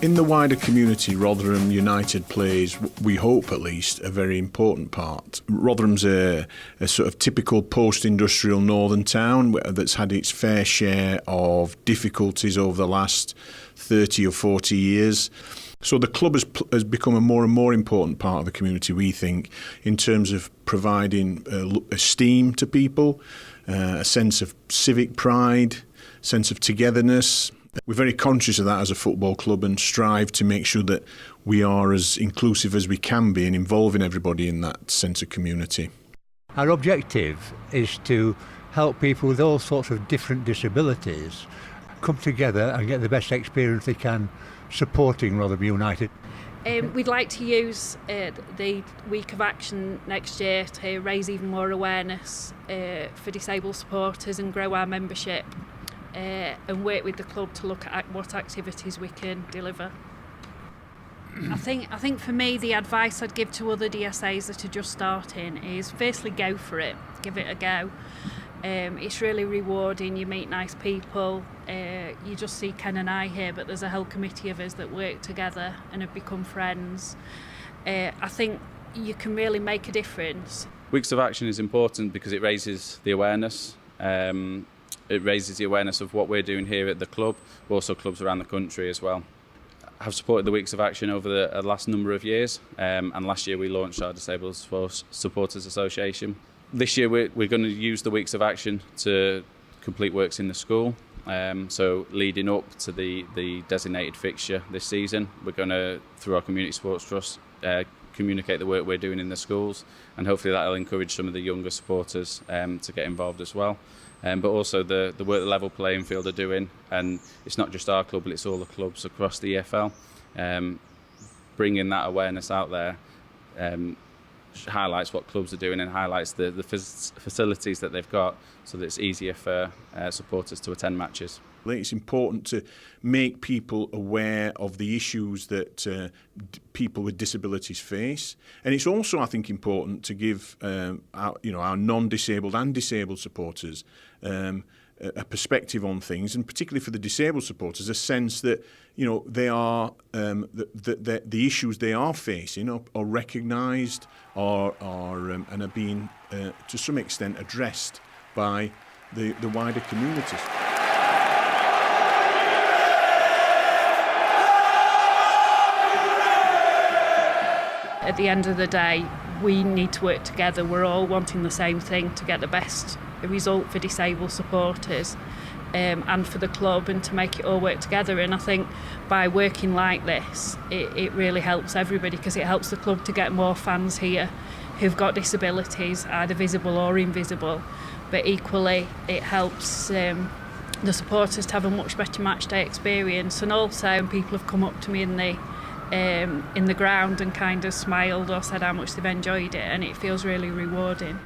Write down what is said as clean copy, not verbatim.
In the wider community, Rotherham United plays, we hope at least, a very important part. Rotherham's a sort of typical post-industrial northern town that's had its fair share of difficulties over the last 30 or 40 years. So the club has become a more and more important part of the community, we think, in terms of providing esteem to people, a sense of civic pride, sense of togetherness. We're very conscious of that as a football club and strive to make sure that we are as inclusive as we can be in involving everybody in that sense of community. Our objective is to help people with all sorts of different disabilities come together and get the best experience they can supporting Rotherham United. We'd like to use the Week of Action next year to raise even more awareness for disabled supporters and grow our membership. And work with the club to look at what activities we can deliver. I think for me the advice I'd give to other DSAs that are just starting is firstly go for it, give it a go. It's really rewarding, you meet nice people, you just see Ken and I here, but there's a whole committee of us that work together and have become friends. I think you can really make a difference. Weeks of Action is important because it raises the awareness. It raises the awareness of what we're doing here at the club, but also clubs around the country as well. I have supported the Weeks of Action over the last number of years, and last year we launched our Disabled Supporters Association. This year we're going to use the Weeks of Action to complete works in the school. So leading up to the designated fixture this season, we're going to, through our Community Sports Trust, communicate the work we're doing in the schools, and hopefully that will encourage some of the younger supporters to get involved as well. But also the work the Level Playing Field are doing, and it's not just our club, but it's all the clubs across the EFL. Bringing that awareness out there highlights what clubs are doing and highlights the facilities that they've got, so that it's easier for supporters to attend matches. I think it's important to make people aware of the issues that people with disabilities face, and it's also, I think, important to give our non-disabled and disabled supporters a perspective on things, and particularly for the disabled supporters, a sense that they are the issues they are facing are recognised, and are being to some extent addressed by the wider communities. At the end of the day, we need to work together. We're all wanting the same thing, to get the best result for disabled supporters and for the club, and to make it all work together. And I think by working like this, it really helps everybody, because it helps the club to get more fans here who've got disabilities, either visible or invisible. But equally, it helps the supporters to have a much better match day experience. And also, people have come up to me in the ground and kind of smiled or said how much they've enjoyed it, and it feels really rewarding.